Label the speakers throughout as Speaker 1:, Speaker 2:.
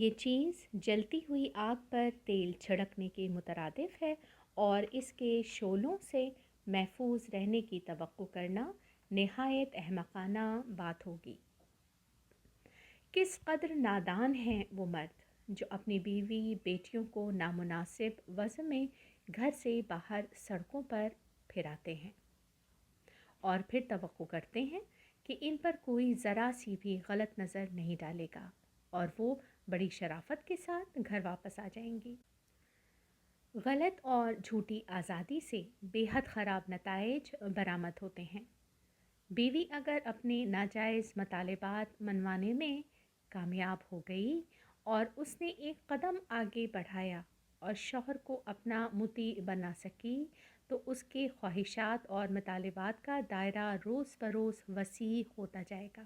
Speaker 1: یہ چیز جلتی ہوئی آگ پر تیل چھڑکنے کے مترادف ہے اور اس کے شعلوں سے محفوظ رہنے کی توقع کرنا نہایت احمقانہ بات ہوگی۔ کس قدر نادان ہیں وہ مرد جو اپنی بیوی بیٹیوں کو نامناسب وضع میں گھر سے باہر سڑکوں پر پھراتے ہیں اور پھر توقع کرتے ہیں کہ ان پر کوئی ذرا سی بھی غلط نظر نہیں ڈالے گا اور وہ بڑی شرافت کے ساتھ گھر واپس آ جائیں گی۔ غلط اور جھوٹی آزادی سے بے حد خراب نتائج برآمد ہوتے ہیں۔ بیوی اگر اپنے ناجائز مطالبات منوانے میں کامیاب ہو گئی اور اس نے ایک قدم آگے بڑھایا اور شوہر کو اپنا مطیع بنا سکی تو اس کے خواہشات اور مطالبات کا دائرہ روز بروز وسیع ہوتا جائے گا۔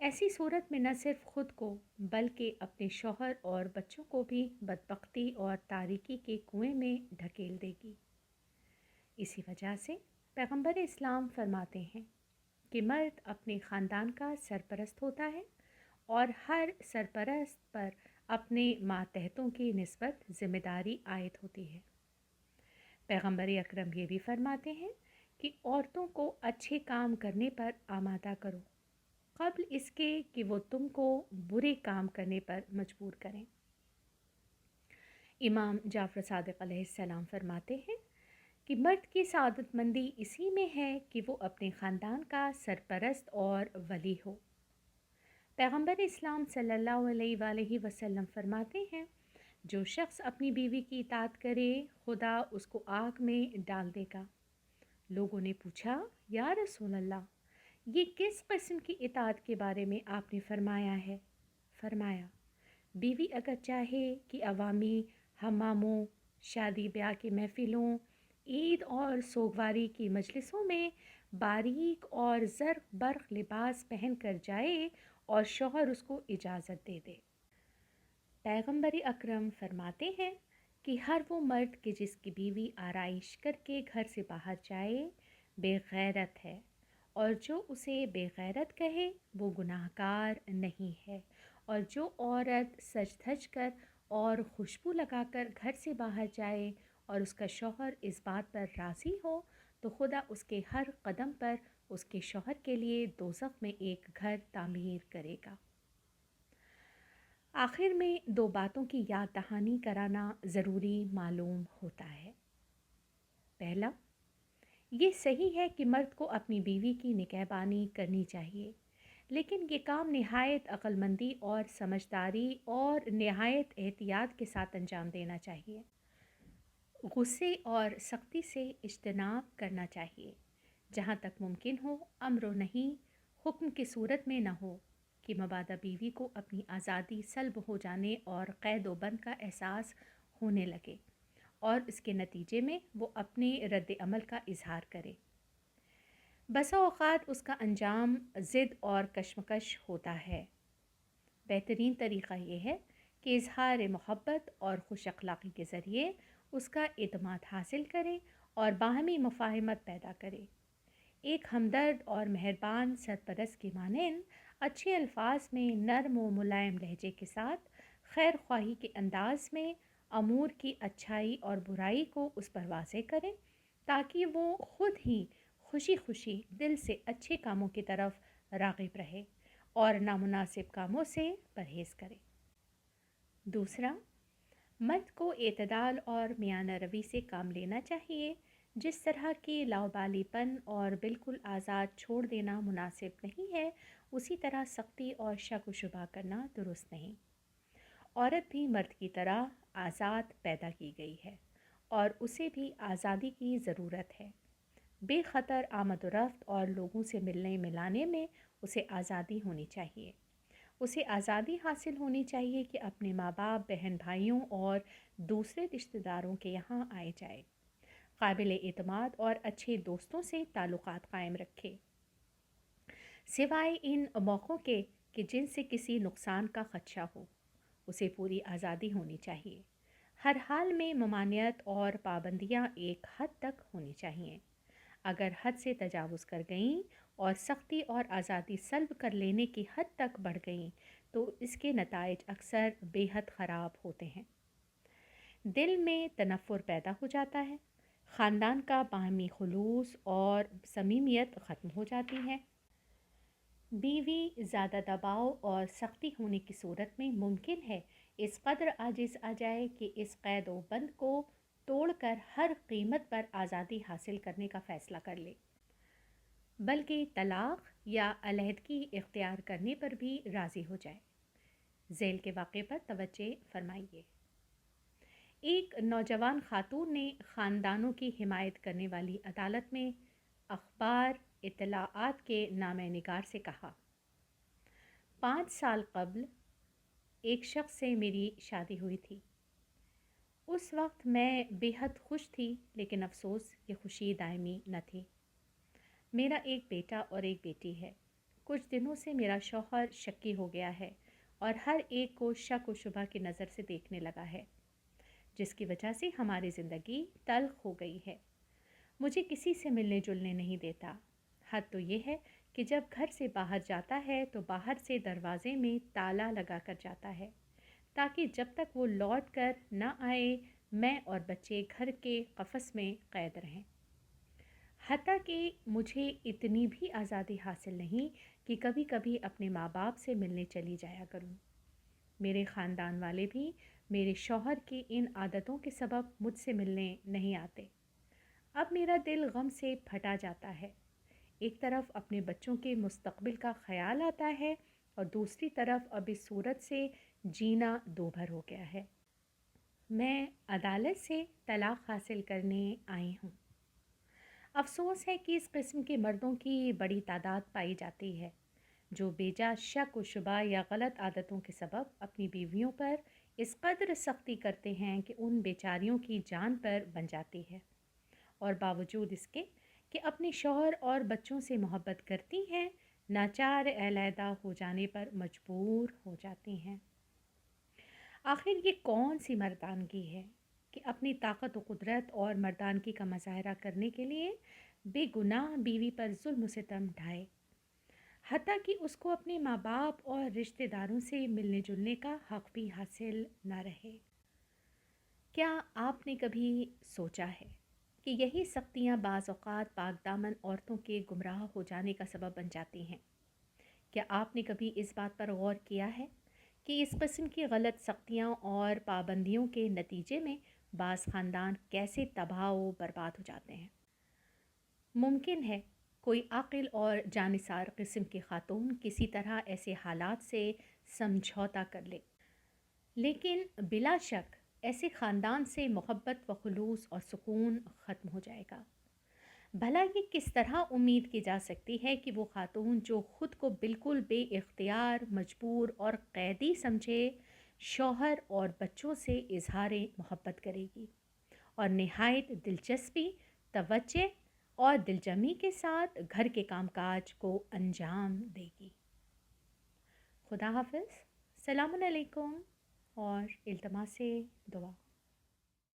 Speaker 1: ایسی صورت میں نہ صرف خود کو بلکہ اپنے شوہر اور بچوں کو بھی بدبختی اور تاریکی کے کنویں میں ڈھکیل دے گی۔ اسی وجہ سے پیغمبر اسلام فرماتے ہیں کہ مرد اپنے خاندان کا سرپرست ہوتا ہے اور ہر سرپرست پر اپنے ماتحتوں کی نسبت ذمہ داری عائد ہوتی ہے۔ پیغمبر اکرم یہ بھی فرماتے ہیں کہ عورتوں کو اچھے کام کرنے پر آمادہ کرو قبل اس کے کہ وہ تم کو برے کام کرنے پر مجبور کریں۔ امام جعفر صادق علیہ السلام فرماتے ہیں کہ مرد کی سعادت مندی اسی میں ہے کہ وہ اپنے خاندان کا سرپرست اور ولی ہو۔ پیغمبر اسلام صلی اللہ علیہ وآلہ وسلم فرماتے ہیں جو شخص اپنی بیوی کی اطاعت کرے خدا اس کو آگ میں ڈال دے گا۔ لوگوں نے پوچھا یا رسول اللہ یہ کس قسم کی اطاعت کے بارے میں آپ نے فرمایا ہے؟ فرمایا بیوی اگر چاہے کہ عوامی حماموں، شادی بیاہ کی محفلوں، عید اور سوگواری کی مجلسوں میں باریک اور زرق برق لباس پہن کر جائے اور شوہر اس کو اجازت دے دے۔ پیغمبر اکرم فرماتے ہیں کہ ہر وہ مرد کہ جس کی بیوی آرائش کر کے گھر سے باہر جائے بے غیرت ہے اور جو اسے بے غیرت کہے وہ گناہ گار نہیں ہے، اور جو عورت سج دھج کر اور خوشبو لگا کر گھر سے باہر جائے اور اس کا شوہر اس بات پر راضی ہو تو خدا اس کے ہر قدم پر اس کے شوہر کے لیے دوزخ میں ایک گھر تعمیر کرے گا۔ آخر میں دو باتوں کی یاد دہانی کرانا ضروری معلوم ہوتا ہے۔ پہلا، یہ صحیح ہے کہ مرد کو اپنی بیوی کی نگہبانی کرنی چاہیے، لیکن یہ کام نہایت عقل مندی اور سمجھداری اور نہایت احتیاط کے ساتھ انجام دینا چاہیے۔ غصے اور سختی سے اجتناب کرنا چاہیے۔ جہاں تک ممکن ہو امر و نہی حکم کی صورت میں نہ ہو کہ مبادہ بیوی کو اپنی آزادی سلب ہو جانے اور قید و بند کا احساس ہونے لگے اور اس کے نتیجے میں وہ اپنے رد عمل کا اظہار کرے۔ بسا اوقات اس کا انجام ضد اور کشمکش ہوتا ہے۔ بہترین طریقہ یہ ہے کہ اظہار محبت اور خوش اخلاقی کے ذریعے اس کا اعتماد حاصل کرے اور باہمی مفاہمت پیدا کرے۔ ایک ہمدرد اور مہربان سرپرست کے مانند اچھے الفاظ میں نرم و ملائم لہجے کے ساتھ خیر خواہی کے انداز میں امور کی اچھائی اور برائی کو اس پر واضح کریں تاکہ وہ خود ہی خوشی خوشی دل سے اچھے کاموں کی طرف راغب رہے اور نامناسب کاموں سے پرہیز کرے۔ دوسرا، مرد کو اعتدال اور میانہ روی سے کام لینا چاہیے۔ جس طرح کی لاؤبالی پن اور بالکل آزاد چھوڑ دینا مناسب نہیں ہے، اسی طرح سختی اور شک و شبہ کرنا درست نہیں۔ عورت بھی مرد کی طرح آزاد پیدا کی گئی ہے اور اسے بھی آزادی کی ضرورت ہے۔ بے خطر آمد و رفت اور لوگوں سے ملنے ملانے میں اسے آزادی ہونی چاہیے۔ اسے آزادی حاصل ہونی چاہیے کہ اپنے ماں باپ، بہن بھائیوں اور دوسرے رشتہ داروں کے یہاں آئے جائے، قابل اعتماد اور اچھے دوستوں سے تعلقات قائم رکھے، سوائے ان موقعوں کے کہ جن سے کسی نقصان کا خدشہ ہو۔ اسے پوری آزادی ہونی چاہیے۔ ہر حال میں ممانعت اور پابندیاں ایک حد تک ہونی چاہیے۔ اگر حد سے تجاوز کر گئیں اور سختی اور آزادی سلب کر لینے کی حد تک بڑھ گئیں تو اس کے نتائج اکثر بیحد خراب ہوتے ہیں۔ دل میں تنفر پیدا ہو جاتا ہے، خاندان کا باہمی خلوص اور صمیمیت ختم ہو جاتی ہے۔ بیوی زیادہ دباؤ اور سختی ہونے کی صورت میں ممکن ہے اس قدر عاجز آ جائے کہ اس قید و بند کو توڑ کر ہر قیمت پر آزادی حاصل کرنے کا فیصلہ کر لے، بلکہ طلاق یا علیحدگی اختیار کرنے پر بھی راضی ہو جائے۔ ذیل کے واقعے پر توجہ فرمائیے۔ ایک نوجوان خاتون نے خاندانوں کی حمایت کرنے والی عدالت میں اخبار اطلاعات کے نامہ نگار سے کہا، 5 سال قبل ایک شخص سے میری شادی ہوئی تھی۔ اس وقت میں بے حد خوش تھی، لیکن افسوس یہ خوشی دائمی نہ تھی۔ میرا ایک بیٹا اور ایک بیٹی ہے۔ کچھ دنوں سے میرا شوہر شکی ہو گیا ہے اور ہر ایک کو شک و شبہ کی نظر سے دیکھنے لگا ہے، جس کی وجہ سے ہماری زندگی تلخ ہو گئی ہے۔ مجھے کسی سے ملنے جلنے نہیں دیتا۔ حد تو یہ ہے کہ جب گھر سے باہر جاتا ہے تو باہر سے دروازے میں تالا لگا کر جاتا ہے، تاکہ جب تک وہ لوٹ کر نہ آئے میں اور بچے گھر کے قفس میں قید رہیں۔ حتیٰ کہ مجھے اتنی بھی آزادی حاصل نہیں کہ کبھی کبھی اپنے ماں باپ سے ملنے چلی جایا کروں۔ میرے خاندان والے بھی میرے شوہر کی ان عادتوں کے سبب مجھ سے ملنے نہیں آتے۔ اب میرا دل غم سے پھٹا جاتا ہے۔ ایک طرف اپنے بچوں کے مستقبل کا خیال آتا ہے اور دوسری طرف اب اس صورت سے جینا دوبھر ہو گیا ہے۔ میں عدالت سے طلاق حاصل کرنے آئی ہوں۔ افسوس ہے کہ اس قسم کے مردوں کی بڑی تعداد پائی جاتی ہے جو بیجا شک و شبہ یا غلط عادتوں کے سبب اپنی بیویوں پر اس قدر سختی کرتے ہیں کہ ان بیچاریوں کی جان پر بن جاتی ہے، اور باوجود اس کے کہ اپنے شوہر اور بچوں سے محبت کرتی ہیں، ناچار علیحدہ ہو جانے پر مجبور ہو جاتی ہیں۔ آخر یہ کون سی مردانگی ہے کہ اپنی طاقت و قدرت اور مردانگی کا مظاہرہ کرنے کے لیے بے گناہ بیوی پر ظلم و ستم ڈھائے، حتیٰ کہ اس کو اپنے ماں باپ اور رشتہ داروں سے ملنے جلنے کا حق بھی حاصل نہ رہے۔ کیا آپ نے کبھی سوچا ہے کہ یہی سختیاں بعض اوقات پاک دامن عورتوں کے گمراہ ہو جانے کا سبب بن جاتی ہیں؟ کیا آپ نے کبھی اس بات پر غور کیا ہے کہ اس قسم کی غلط سختیاں اور پابندیوں کے نتیجے میں بعض خاندان کیسے تباہ و برباد ہو جاتے ہیں؟ ممکن ہے کوئی عاقل اور جانثار قسم کی خاتون کسی طرح ایسے حالات سے سمجھوتا کر لے، لیکن بلا شک ایسے خاندان سے محبت و خلوص اور سکون ختم ہو جائے گا۔ بھلا یہ کس طرح امید کی جا سکتی ہے کہ وہ خاتون جو خود کو بالکل بے اختیار، مجبور اور قیدی سمجھے، شوہر اور بچوں سے اظہار محبت کرے گی اور نہایت دلچسپی، توجہ اور دلجمی کے ساتھ گھر کے کام کاج کو انجام دے گی۔ خدا حافظ، سلام علیکم اور التماس دعا۔